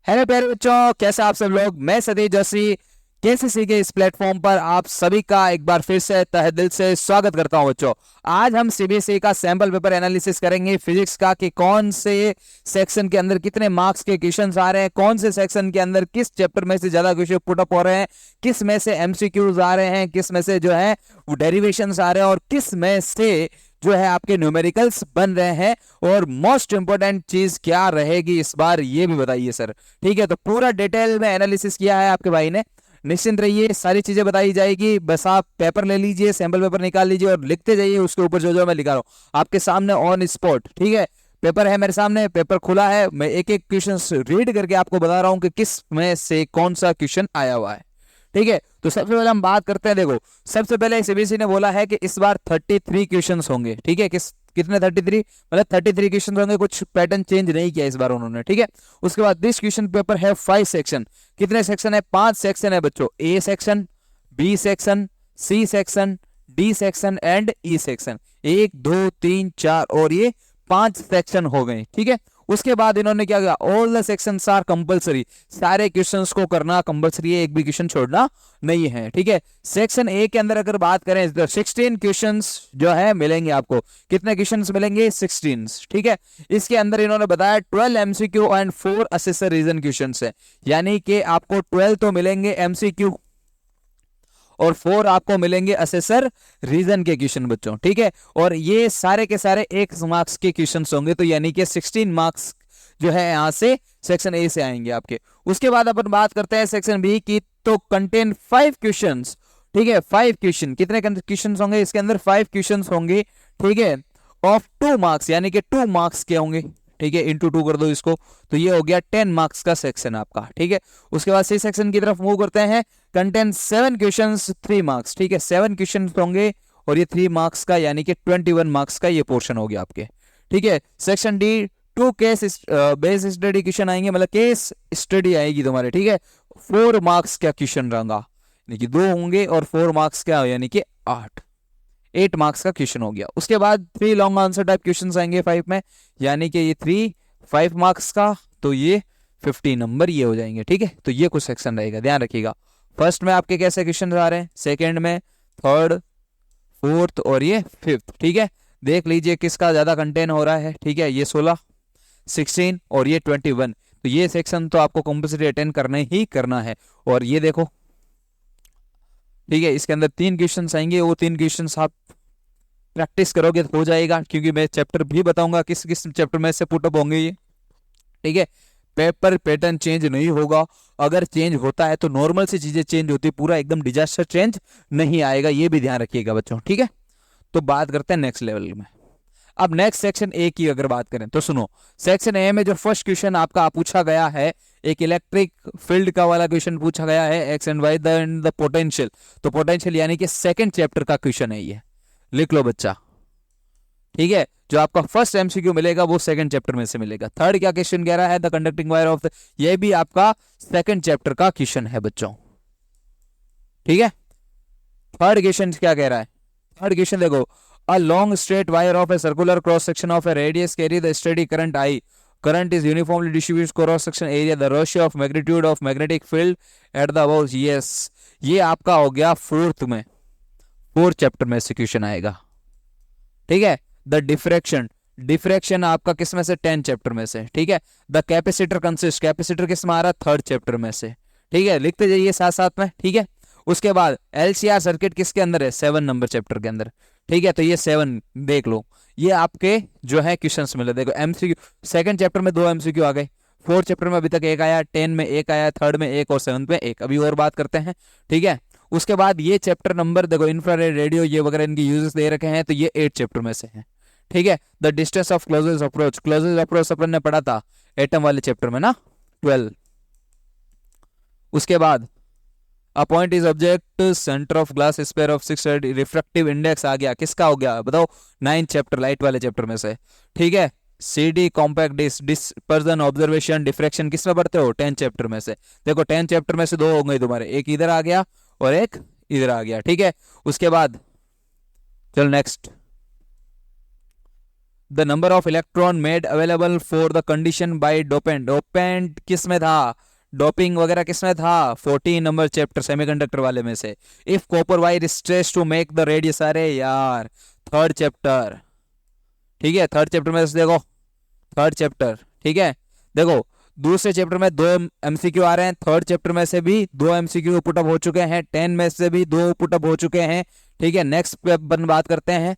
Hello प्यारे बच्चों, कैसे आप सब लोग। मैं सतीश जोशी केसीसी के इस प्लेटफॉर्म पर आप सभी का एक बार फिर से तहे दिल से स्वागत करता हूं। बच्चों, आज हम सीबीएसई का सैंपल पेपर एनालिसिस करेंगे फिजिक्स का कि कौन से सेक्शन के अंदर कितने मार्क्स के क्वेश्चंस आ रहे हैं, कौन से सेक्शन के अंदर किस चैप्टर में से ज्यादा क्वेश्चन पुट अप हो रहे हैं, किस में से एमसीक्यूज आ रहे हैं, किस में से जो है डेरिवेशंस आ रहे हैं और किस में से जो है आपके न्यूमेरिकल्स बन रहे हैं। और मोस्ट इंपोर्टेंट चीज क्या रहेगी इस बार, ये भी बताइए सर। ठीक है, तो पूरा डिटेल में एनालिसिस किया है आपके भाई ने। निश्चिंत रहिए, सारी चीजें बताई जाएगी। बस आप पेपर ले लीजिए, सैंपल पेपर निकाल लीजिए और लिखते जाइए उसके ऊपर जो जो मैं लिखा रहा हूं आपके सामने ऑन स्पॉट। ठीक है, पेपर है मेरे सामने, पेपर खुला है, मैं एक एक क्वेश्चन रीड करके आपको बता रहा हूं कि किस में से कौन सा क्वेश्चन आया हुआ है। ठीक है, तो सबसे पहले हम बात करते हैं। देखो, सबसे पहले सीबीएसई ने बोला है कि इस बार 33 क्वेश्चंस होंगे। ठीक है, कितने 33, मतलब 33 क्वेश्चन होंगे, कुछ पैटर्न चेंज नहीं किया इस बार उन्होंने। ठीक है, उसके बाद दिस क्वेश्चन पेपर है 5 सेक्शन। कितने सेक्शन है? 5 सेक्शन है बच्चों। A section, B section, C section, D section and E section. 1 2 3 4 और ये 5 सेक्शन हो गए। ठीक है, उसके बाद इन्होंने क्या किया, all the sections are compulsory. सारे क्वेश्चंस को करना कंपलसरी है, एक भी क्वेश्चन छोड़ना नहीं है। ठीक है, सेक्शन ए के अंदर अगर बात करें तो 16 क्वेश्चंस जो है मिलेंगे आपको। कितने क्वेश्चंस मिलेंगे? 16। ठीक है, इसके अंदर इन्होंने बताया 12 MCQ and 4 assertion reason questions है, यानी कि आपको 12 तो मिलेंगे एमसीक्यू और 4 आपको मिलेंगे असेसर रीजन के क्वेश्चन बच्चों। ठीक है, और ये सारे के सारे 1 मार्क्स के क्वेश्चन होंगे, तो यानी कि 16 मार्क्स जो है यहां से सेक्शन ए से आएंगे आपके। उसके बाद अपन बात करते हैं सेक्शन बी की, तो कंटेन 5 क्वेश्चंस। ठीक है, 5 क्वेश्चन। कितने क्वेश्चन होंगे इसके अंदर? 5 क्वेश्चन होंगे। ठीक है, ऑफ 2 मार्क्स, यानी कि 2 मार्क्स के होंगे। ठीक है, इंटू 2 कर दो इसको, तो ये हो गया 10 मार्क्स का सेक्शन आपका। ठीक है, उसके बाद सी सेक्शन की तरफ मूव करते हैं। Contain 7 questions 3 marks. ठीक है, 7 क्वेश्चन होंगे और ये 3 मार्क्स का, यानी कि 21 मार्क्स का ये पोर्शन हो गया आपके। ठीक है, section D 2 case base study question आएंगे, मतलब केस स्टडी आएगी तुम्हारे। ठीक है, 4 मार्क्स का क्वेश्चन रहेगा, यानी कि 2 होंगे और 4 मार्क्स क्या, यानी कि 8 मार्क्स का क्वेश्चन हो गया। उसके बाद 3 लॉन्ग आंसर टाइप क्वेश्चन आएंगे 5 में, यानी कि ये 5 मार्क्स का, तो ये 50 नंबर ये हो जाएंगे। ठीक है, तो ये कुछ सेक्शन रहेगा, ध्यान रखिएगा। फर्स्ट में आपके कैसे क्वेश्चन आ रहे हैं, सेकेंड में, थर्ड, फोर्थ और ये 5th। ठीक है, देख लीजिए किसका ज्यादा कंटेन हो रहा है। ठीक है, ये 16, 16 और ये 21, तो ये सेक्शन तो आपको कंपल्सरी अटेंड करना ही करना है। और ये देखो, ठीक है, इसके अंदर 3 क्वेश्चन आएंगे, वो 3 क्वेश्चन आप प्रैक्टिस करोगे तो हो जाएगा, क्योंकि मैं चैप्टर भी बताऊंगा किस किस चैप्टर में से पुटअप होंगे ये। ठीक है, पेपर पैटर्न चेंज नहीं होगा। अगर चेंज होता है तो नॉर्मल सी चीजें चेंज होती है, पूरा एकदम डिजास्टर चेंज नहीं आएगा, ये भी ध्यान रखिएगा बच्चों। ठीक है, तो बात करते हैं नेक्स्ट लेवल में। अब नेक्स्ट सेक्शन ए की अगर बात करें तो सुनो, सेक्शन ए में जो फर्स्ट क्वेश्चन आपका पूछा गया है, एक इलेक्ट्रिक फील्ड का वाला क्वेश्चन पूछा गया है, x and why the potential. तो पोटेंशियल यानी कि सेकंड चैप्टर का क्वेश्चन है ये, लिख लो बच्चा। ठीक है, जो आपका फर्स्ट एमसीक्यू मिलेगा वो सेकंड चैप्टर में से मिलेगा। थर्ड क्या क्वेश्चन कह रहा है, the conducting wire of the, ये भी आपका सेकंड चैप्टर का क्वेश्चन है बच्चों। ठीक है, थर्ड क्वेश्चन क्या कह रहा है? थर्ड क्वेश्चन देखो, a long straight wire of a circular cross section of A radius carry the steady current I, current is uniformly distributed cross section area, the ratio of magnitude of magnetic field at the above। yes, ये आपका हो गया fourth chapter में से question आएगा। ठीक है, the diffraction, diffraction आपका किस में से? 10 चैप्टर में से। ठीक है, द कैपेसिटर कंसिस्ट, कैपेसिटर किस में आ रहा है? थर्ड चैप्टर में से। ठीक है, लिखते जाइए साथ साथ में। ठीक है, उसके बाद एलसीआर सर्किट किसके अंदर है? 7 नंबर चैप्टर के अंदर। ठीक है, तो ये 7 देख लो, ये आपके जो है क्वेश्चंस मिले। देखो एमसीक्यू, सेकंड चैप्टर में 2 एमसीक्यू आ गए, फोर्थ चैप्टर में अभी तक 1 आया, 10 में 1 आया, थर्ड में 1 और 7th में 1। अभी और बात करते हैं। ठीक है, उसके बाद ये चैप्टर नंबर देखो, इंफ्रारेड रेडियो ये वगैरह इनकी यूजेस दे रखे हैं, तो ये 8 चैप्टर में से है। ठीक है, the distance of closest approach, closest approach अपन ने पढ़ा था एटम वाले चैप्टर में ना, 12। उसके बाद a point is object centre of glass sphere of 6, refractive index आ गया, किसका हो गया बताओ? 9 चैप्टर, लाइट वाले चैप्टर में से। ठीक है, CD compact dispersion observation diffraction किस में पढ़ते हो? 10 चैप्टर में से। देखो 10 चैप्टर में से 2 हो गए तुम्हारे, एक इधर आ गया और एक इधर आ गया। ठीक है, उसके बाद चलो next, the number of electron made available for the condition bye dopant. Dopant किस में था, डोपिंग वगैरह किसमें था, 14 नंबर चैप्टर सेमीकंडक्टर वाले में से। If copper wire is stressed to make the radius, अरे यार थर्ड चैप्टर, ठीक है थर्ड चैप्टर में से देखो, थर्ड चैप्टर, ठीक है देखो दूसरे चैप्टर में 2 एमसीक्यू आ रहे हैं, थर्ड चैप्टर में से भी 2 एमसीक्यू पुटअप हो चुके हैं, 10 में से भी 2 पुटअप हो चुके हैं, ठीक है। नेक्स्ट पे अपन बात करते हैं,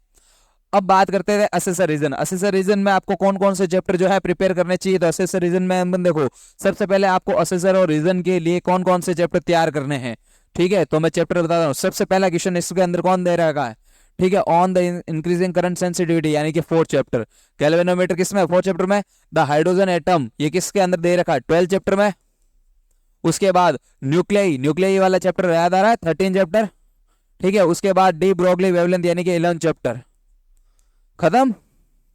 अब बात करते हैं असेसर रीजन। असेसर रीजन में आपको कौन कौन से चैप्टर जो है प्रिपेयर करने चाहिए, तो असेसर रीजन में हम देखो सबसे पहले आपको असेसर और रीजन के लिए कौन कौन से चैप्टर तैयार करने हैं, ठीक है। तो मैं चैप्टर बताता हूँ। सबसे पहला क्वेश्चन इसके अंदर कौन दे रखा है, ठीक है, on the increasing current sensitivity, यानी कि 4th चैप्टर। कैल्विनोमीटर किसमें, 4th चैप्टर में। द हाइड्रोजन एटम, ये किसके अंदर दे रखा है, 12th चैप्टर में। उसके बाद न्यूक्लियाई, न्यूक्लियाई वाला चैप्टर याद आ रहा है, 13 चैप्टर, ठीक है। उसके बाद डी ब्रोगली वेवलेंथ यानी कि 11 चैप्टर, खत्म,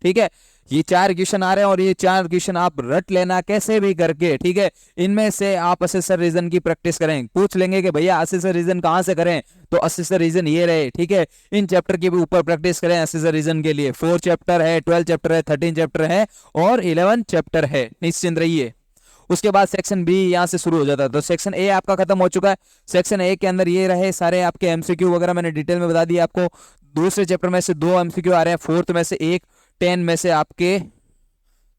ठीक है। ये 4 क्वेश्चन आ रहे हैं और ये 4 क्वेश्चन आप रट लेना कैसे भी करके, ठीक है। इनमें से आप असेसर रीजन की प्रैक्टिस करें। पूछ लेंगे कि भैया असेसर रीजन कहां से करें, तो असेसर रीजन ये रहे, ठीक है। इन चैप्टर के भी ऊपर प्रैक्टिस करें असेसर रीजन के लिए। 4 चैप्टर है, 12 चैप्टर है, 13 चैप्टर है और 11 चैप्टर है, निश्चिंत रहिए। उसके बाद सेक्शन बी यहां से शुरू हो जाता है। तो सेक्शन ए आपका खत्म हो चुका है। सेक्शन ए के अंदर ये रहे सारे आपके एमसीक्यू वगैरह, मैंने डिटेल में बता दिया आपको। दूसरे चैप्टर में से 2 एमसीक्यू आ रहे हैं, 4th में से 1, 10 में से आपके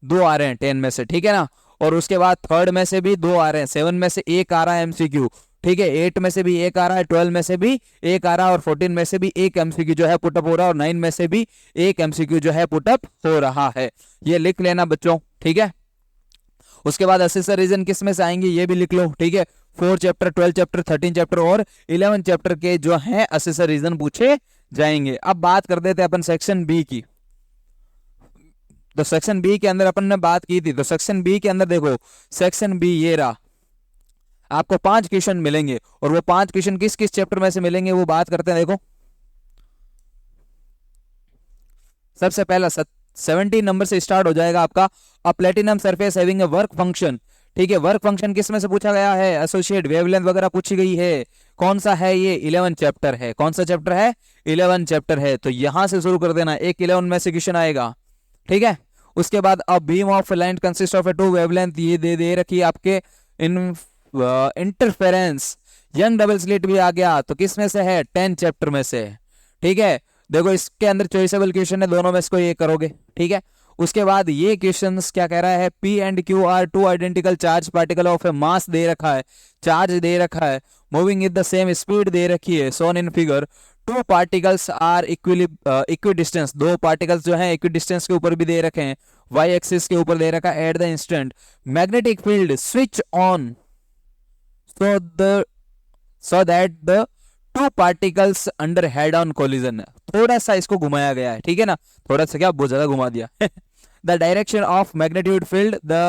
2 आ रहे हैं, 10 में से, ठीक है ना। और उसके बाद 3rd में से भी 2 आ रहे हैं, 7 में से 1 आ रहा है एमसीक्यू, ठीक है। 8 में से भी 1 आ रहा है, 12 में से भी 1 आ रहा है और 14 में से भी 1 एमसीक्यू जो है पुटअप हो रहा है और 9 में से भी 1 एमसीक्यू जो है पुटअप हो रहा है। ये लिख लेना बच्चों, ठीक है। उसके बाद असेसर रीजन किस में से आएंगे ये भी लिख लो, ठीक है। 4 चैप्टर, 12 चैप्टर, 13 चैप्टर और 11 चैप्टर के जो हैं असेसर रीजन पूछे जाएंगे। अब बात कर देते हैं अपन सेक्शन बी की। तो सेक्शन बी के अंदर अपन ने बात की थी, तो सेक्शन बी के अंदर देखो, सेक्शन बी ये रहा, आपको 5 क्वेश्चन मिलेंगे और वो 5 क्वेश्चन किस किस चैप्टर में से मिलेंगे वो बात करते हैं। देखो सबसे पहला 17 नंबर से स्टार्ट हो जाएगा आपका, a platinum surface having a work function, ठीक है। वर्क फंक्शन किस में से पूछा गया है, एसोसिएट वेवलेंथ वगैरह पूछी गई है। कौन सा है ये, 11 चैप्टर है। कौन सा चैप्टर है, 11 चैप्टर है। तो यहां से शुरू कर देना, एक 11 में से क्वेश्चन आएगा, ठीक है। उसके बाद a beam of light consist of A 2 wavelength, ये दे रखी है आपके। इन इंटरफेरेंस यंग डबल स्लिट भी आ गया, तो किस में से है, 10 चैप्टर में से, ठीक है। देखो इसके अंदर चॉइसेबल क्वेश्चन है, दोनों में से कोई एक करोगे, ठीक है। उसके बाद ये क्वेश्चंस क्या कह रहा है, P and Q are 2 identical charge particle of a mass दे रखा है, चार्ज दे रखा है, moving with the same speed दे रखी है, shown in figure. 2 particles are equidistance, 2 particles जो है इक्विडिस्टेंस के ऊपर भी दे रखे हैं, वाई एक्सिस के ऊपर दे रखा है। At the instant magnetic field switch on so that the 2 particles under head on collision, थोड़ा सा इसको घुमाया गया है, ठीक है ना, थोड़ा सा क्या बहुत ज्यादा घुमा दिया। the direction of magnitude field, the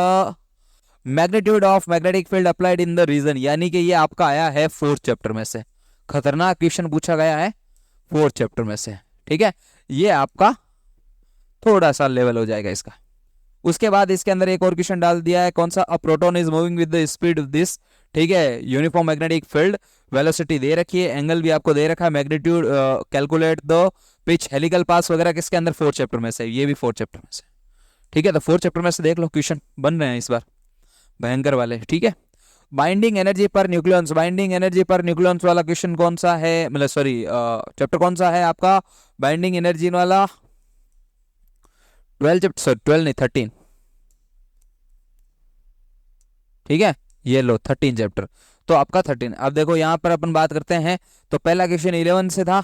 magnitude of magnetic field applied in the region, यानी कि ये आपका आया है 4th चैप्टर में से, खतरनाक क्वेश्चन पूछा गया है 4th चैप्टर में से, ठीक है। ये आपका थोड़ा सा लेवल हो जाएगा इसका। उसके बाद इसके अंदर एक और क्वेश्चन डाल दिया है, कौन सा, a proton is moving with the speed of this, ठीक है। यूनिफॉर्म मैग्नेटिक फील्ड, वेलोसिटी दे रखी है, एंगल भी आपको दे रखा है, magnitude, calculate the pitch, helical path वगैरह किसके अंदर, 4th चैप्टर में से, ये भी 4th चैप्टर में से, ठीक है। तो 4th चैप्टर में से देख लो क्वेश्चन बन रहे हैं इस बार भयंकर वाले, ठीक है। बाइंडिंग एनर्जी पर न्यूक्लियॉन्स, बाइंडिंग एनर्जी पर न्यूक्लियॉन्स वाला क्वेश्चन कौन सा है, मतलब सॉरी चैप्टर कौन सा है आपका, बाइंडिंग एनर्जी वाला 12 चैप्टर, सॉरी 12 नहीं 13, ठीक है। ये लो 13 चैप्टर, तो आपका 13। अब देखो यहां पर अपन बात करते हैं, तो पहला क्वेश्चन 11 से था,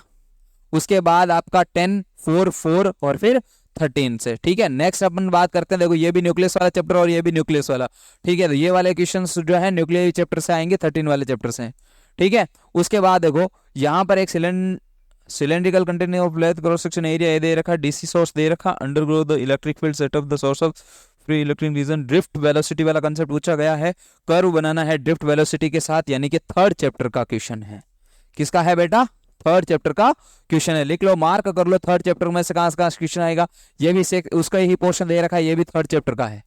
उसके बाद आपका 10, 4, 4 और फिर 13 से, ठीक है। नेक्स्ट अपन बात करते हैं, देखो ये भी न्यूक्लियस वाला चैप्टर और ये भी न्यूक्लियस वाला, ठीक है। तो ये वाले क्वेश्चंस जो है न्यूक्लियर चैप्टर से आएंगे, 13 वाले चैप्टर से, ठीक है। उसके बाद देखो यहाँ पर एक cylindrical container of length cross section area दे रखा, डीसी सोर्स दे रखा, under grow the electric field set of the source of free electric region, drift velocity वाला कंसेप्ट पूछा गया है, कर्व बनाना है ड्रिफ्ट वेलोसिटी के साथ, यानी कि 3rd चैप्टर का क्वेश्चन है। किसका है बेटा, 3rd चैप्टर का क्वेश्चन है, लिख लो, मार्क कर लो, 3rd चैप्टर में से कहां क्वेश्चन आएगा, ये भी से उसका ही पोर्शन दे रखा है, ये भी 3rd चैप्टर का है,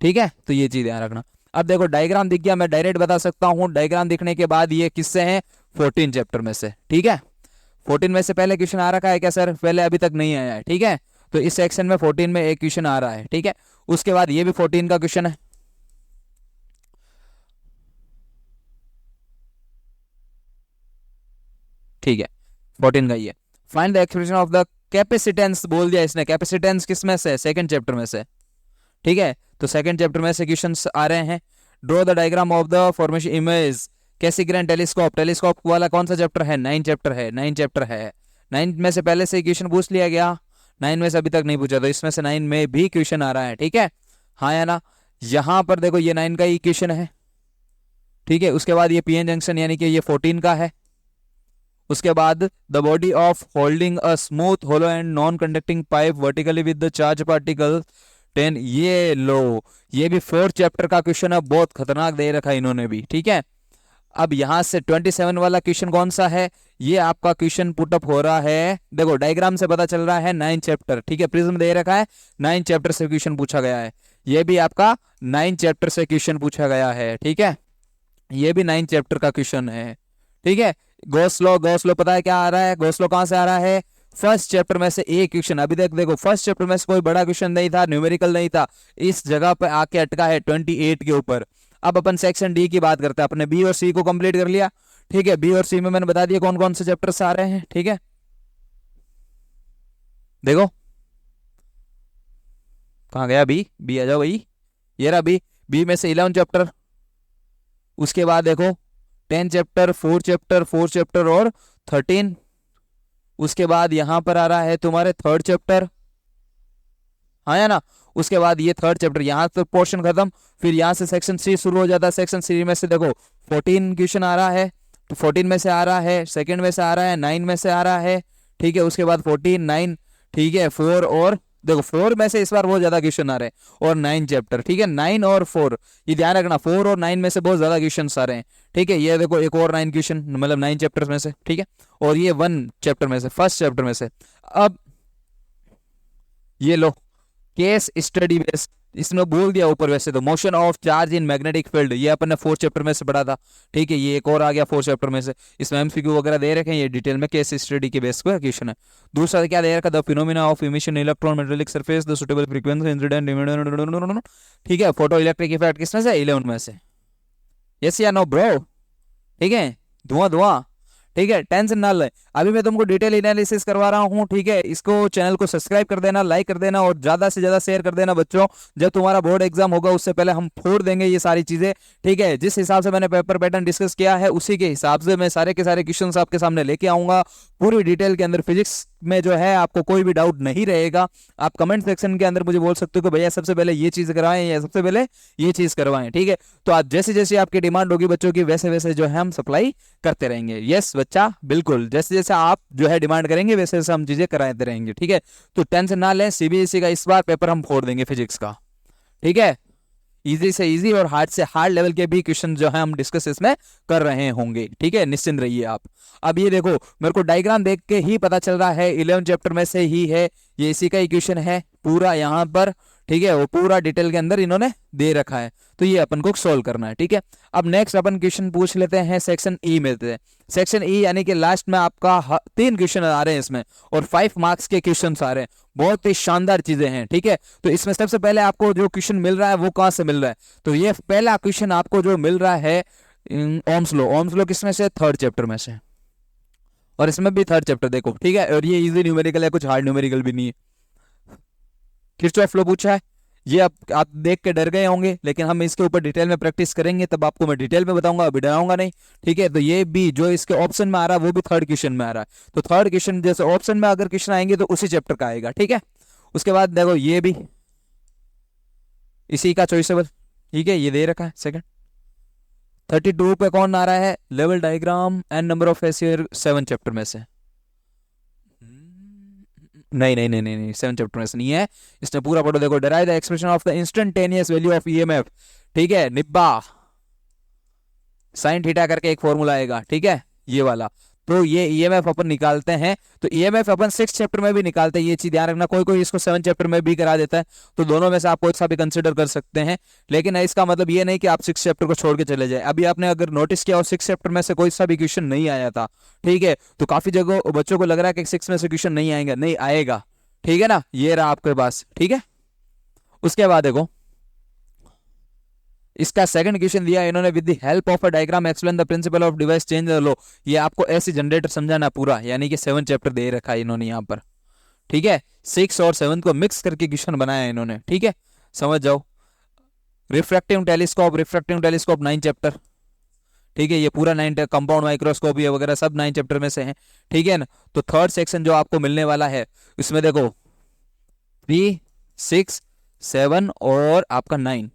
ठीक है। तो ये चीज ध्यान रखना। अब देखो डायग्राम दिख गया, मैं डायरेक्ट बता सकता हूं, डायग्राम दिखने के बाद ये किससे है, 14 चैप्टर में से, ठीक है। 14 में से पहले क्वेश्चन आ रखा है क्या सर, पहले अभी तक नहीं आया है, ठीक है। तो इस सेक्शन में 14 में एक क्वेश्चन आ रहा है, ठीक है। उसके बाद ये भी 14 का क्वेश्चन है, ठीक है, 14 का ये। Find the expression of the capacitance बोल दिया इसने, कैपेसिटेंस किस में से, सेकंड चैप्टर में से, ठीक है। तो सेकंड चैप्टर में से क्वेश्चंस आ रहे हैं। Draw the diagram of the formation image Cassegrain telescope, telescope वाला कौन सा चैप्टर है, 9 चैप्टर है, 9 चैप्टर है। 9 में से पहले से क्वेश्चन पूछ लिया गया, 9 में से अभी तक नहीं पूछा, तो इसमें से 9 में भी क्वेश्चन आ रहा है, ठीक है, हाँ या ना। यहां पर देखो ये 9 का ही क्वेश्चन है, ठीक है। उसके बाद ये पीएन जंक्शन यानी कि ये 14 का है। उसके बाद the body of holding a smooth hollow and non conducting pipe vertically with the charge particle 10, ये लो, ये भी 4th चैप्टर का क्वेश्चन है, बहुत खतरनाक दे रखा है इन्होंने भी, ठीक है। अब यहां से 27 वाला क्वेश्चन कौन सा है, ये आपका क्वेश्चन पुटअप हो रहा है, देखो डायग्राम से पता चल रहा है 9 चैप्टर, ठीक है, प्रिज्म दे रखा है, 9 चैप्टर से क्वेश्चन पूछा गया है। ये भी आपका 9 चैप्टर से क्वेश्चन पूछा गया है, ठीक है, ये भी 9 चैप्टर का क्वेश्चन है, ठीक है। गॉस लॉ पता है क्या आ रहा है, गॉस लॉ कहां से आ रहा है, फर्स्ट चैप्टर में से एक क्वेश्चन। अभी तक देखो फर्स्ट चैप्टर में से कोई बड़ा क्वेश्चन नहीं था, न्यूमेरिकल नहीं था, इस जगह पे आके अटका है 28 के ऊपर। अब अपन सेक्शन डी की बात करते हैं, अपने बी और सी को कंप्लीट कर लिया, ठीक है। बी और सी में मैंने बता दिया कौन कौन से चैप्टर्स आ रहे हैं, ठीक है। देखो कहां गया बी, बी आ जाओ भाई, ये रहा बी। बी में से 11 चैप्टर, उसके बाद देखो 10 चैप्टर, 4 चैप्टर, 4 चैप्टर और 13। उसके बाद यहां पर आ रहा है तुम्हारे 3rd चैप्टर, हाँ या ना। उसके बाद ये 3rd चैप्टर, यहां तक पोर्शन खत्म। फिर यहां से सेक्शन सी शुरू हो जाता है, सेक्शन सी में से देखो 14 क्वेश्चन आ रहा है, तो 14 में से आ रहा है, सेकंड में से आ रहा है, 9 में से आ रहा है, ठीक है। उसके बाद 14, 9, ठीक है, 4 और देखो 4 में से इस बार बहुत ज्यादा क्वेश्चन आ रहे हैं, और 9 चैप्टर, ठीक है, 9 और 4, ये ध्यान रखना, 4 और 9 में से बहुत ज्यादा क्वेश्चन आ रहे हैं, ठीक है। ये देखो एक और 9 क्वेश्चन, मतलब 9 चैप्टर्स में से, ठीक है, और ये 1 चैप्टर में से, फर्स्ट चैप्टर में से। अब ये लो केस स्टडी बेस, इसमें बोल दिया ऊपर वैसे तो motion of charge in magnetic field, ये अपन ने 4th चैप्टर में से पढ़ा था, ठीक है। ये एक और आ गया 4th चैप्टर में से, इसमें एमसीक्यू वगैरह दे रखे हैं, ये डिटेल में केस स्टडी के बेस पे क्वेश्चन है। दूसरा क्या दे रखा, the phenomena of emission electron metallic surface the suitable frequency incident, ठीक है। फोटो इलेक्ट्रिक इफेक्ट किसमें से, 11 में से, यस या नो ब्रो, ठीक है। धुआं, ठीक है, टेंशन ना ले, अभी मैं तुमको डिटेल एनालिसिस करवा रहा हूँ, ठीक है। इसको चैनल को सब्सक्राइब कर देना, लाइक कर देना और ज्यादा से ज्यादा शेयर कर देना बच्चों। जब तुम्हारा बोर्ड एग्जाम होगा उससे पहले हम फोड़ देंगे ये सारी चीजें, ठीक है। जिस हिसाब से मैंने पेपर पैटर्न डिस्कस किया है उसी के हिसाब से मैं सारे के सारे क्वेश्चन आपके सामने लेके आऊंगा, पूरी डिटेल के अंदर। फिजिक्स में जो है आपको कोई भी डाउट नहीं रहेगा, आप कमेंट सेक्शन के अंदर मुझे बोल सकते हो कि भैया सबसे पहले ये चीज करवाएं या सबसे पहले ये चीज करवाएं, ठीक है। तो आज जैसे जैसे आपकी डिमांड होगी बच्चों की, वैसे वैसे जो है हम सप्लाई करते रहेंगे। यस बच्चा, बिल्कुल, जैसे जैसे आप जो है डिमांड करेंगे वैसे वैसे हम चीजें कराते रहेंगे, ठीक है। तो टेंशन ना लें, सीबीएसई का इस बार पेपर हम फोड़ देंगे फिजिक्स का, ठीक है। इजी से इजी और हार्ड से हार्ड लेवल के भी क्वेश्चन जो है हम डिस्कस इसमें कर रहे होंगे, ठीक है, निश्चिंत रहिए आप। अब ये देखो मेरे को डायग्राम देख के ही पता चल रहा है 11 चैप्टर में से ही है, ये इसी का ही क्वेश्चन है पूरा यहाँ पर, ठीक है। वो पूरा डिटेल के अंदर इन्होंने दे रखा है, तो ये अपन को सोल्व करना है, ठीक है। अब नेक्स्ट अपन क्वेश्चन पूछ लेते हैं सेक्शन ई में। सेक्शन ई यानी कि लास्ट में आपका 3 क्वेश्चन आ रहे हैं इसमें, और 5 मार्क्स के क्वेश्चन आ रहे हैं, बहुत ही शानदार चीजें हैं, ठीक है। तो इसमें सबसे पहले आपको जो क्वेश्चन मिल रहा है वो कहां से मिल रहा है, तो ये पहला क्वेश्चन आपको जो मिल रहा है ओम्स लॉ किसमें से, 3rd चैप्टर में से, और इसमें भी 3rd चैप्टर देखो, ठीक है। और ये इजी न्यूमेरिकल है, कुछ हार्ड न्यूमेरिकल भी नहीं है। किरचॉफ लॉ पूछा है, ये आप देख के डर गए होंगे, लेकिन हम इसके ऊपर डिटेल में प्रैक्टिस करेंगे तब आपको मैं डिटेल में बताऊंगा, अभी डराऊंगा नहीं, ठीक है। तो ये भी जो इसके ऑप्शन में आ रहा है वो भी 3rd क्वेश्चन में आ रहा है, तो 3rd क्वेश्चन जैसे ऑप्शन में अगर क्वेश्चन आएंगे तो उसी चैप्टर का आएगा, ठीक है। उसके बाद देखो ये भी इसी का चॉइसेबल, ठीक है, ये दे रखा है सेकंड। 32 पे कौन आ रहा है, level diagram and number of facial, 7 chapter में से, नहीं नहीं नहीं नहीं नहीं 7 चैप्टर में से नहीं है, इसने पूरा पढ़ो। देखो derive the expression of the instantaneous value of EMF, ठीक है, निब्बा साइन थीटा करके एक फॉर्मूला आएगा, ठीक है, ये वाला। तो ये ईएमएफ अपन निकालते हैं, तो ईएमएफ अपन 6 चैप्टर में भी निकालते हैं, ये चीज ध्यान रखना। कोई कोई इसको 7 चैप्टर में भी करा देता है, तो दोनों में से आप कोई सा भी कंसिडर कर सकते हैं, लेकिन इसका मतलब ये नहीं कि आप 6 चैप्टर को छोड़ के चले जाए। अभी आपने अगर नोटिस किया हो 6 चैप्टर में से कोई सा भी क्वेश्चन नहीं आया था, ठीक है, तो काफी जगह बच्चों को लग रहा है कि 6 में से क्वेश्चन नहीं आएगा, नहीं आएगा, ठीक है ना, ये रहा आपके पास। ठीक है, उसके बाद देखो इसका सेकंड क्वेश्चन दिया इन्होंने, with the help of a diagram explain the principle of device change लो। ये आपको ऐसे जनरेटर समझाना पूरा, यानी कि 7 चैप्टर दे रखा है इन्होंने यहाँ पर। ठीक है, 6 और 7 को मिक्स करके क्वेश्चन बनाया इन्होंने। ठीक है, समझ जाओ। Refractive telescope 9 chapter. ठीक है, ये पूरा 9, कंपाउंड माइक्रोस्कोप ये वगैरह सब 9 चैप्टर में से है। ठीक है ना, तो थर्ड सेक्शन जो आपको मिलने वाला है इसमें देखो 3, 6, 7 और आपका 9।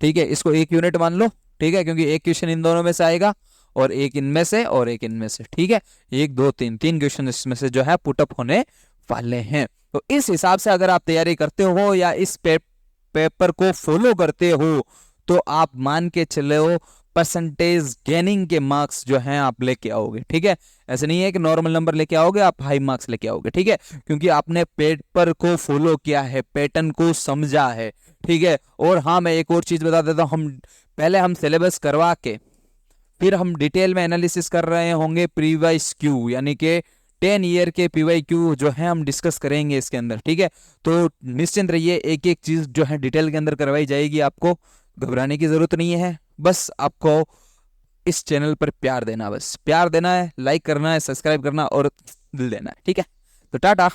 ठीक है, इसको एक यूनिट मान लो। ठीक है, क्योंकि एक क्वेश्चन इन दोनों में से आएगा और एक इनमें से और एक इनमें से। ठीक है, 1 2 3 3 क्वेश्चन इसमें से जो है पुटअप होने वाले हैं। तो इस हिसाब से अगर आप तैयारी करते हो या इस पेपर को फॉलो करते हो तो आप मान के चले हो परसेंटेज गेनिंग के मार्क्स जो हैं आप लेके आओगे। ठीक है, ऐसे नहीं है कि नॉर्मल नंबर लेके आओगे, आप हाई मार्क्स लेके आओगे। ठीक है, क्योंकि आपने पेपर को फॉलो किया है, पैटर्न को समझा है। ठीक है, और हाँ मैं एक और चीज बता देता हूँ, हम सिलेबस करवा के फिर हम डिटेल में एनालिसिस कर रहे होंगे प्रीवाइस क्यू, यानी कि 10 ईयर के पीवाईक्यू जो है हम डिस्कस करेंगे इसके अंदर। ठीक है, तो निश्चिंत रहिए, एक एक चीज जो है डिटेल के अंदर करवाई जाएगी, आपको घबराने की जरूरत नहीं है। बस आपको इस चैनल पर प्यार देना, बस प्यार देना है, लाइक करना है, सब्सक्राइब करना और दिल देना है। ठीक है, तो टाटा।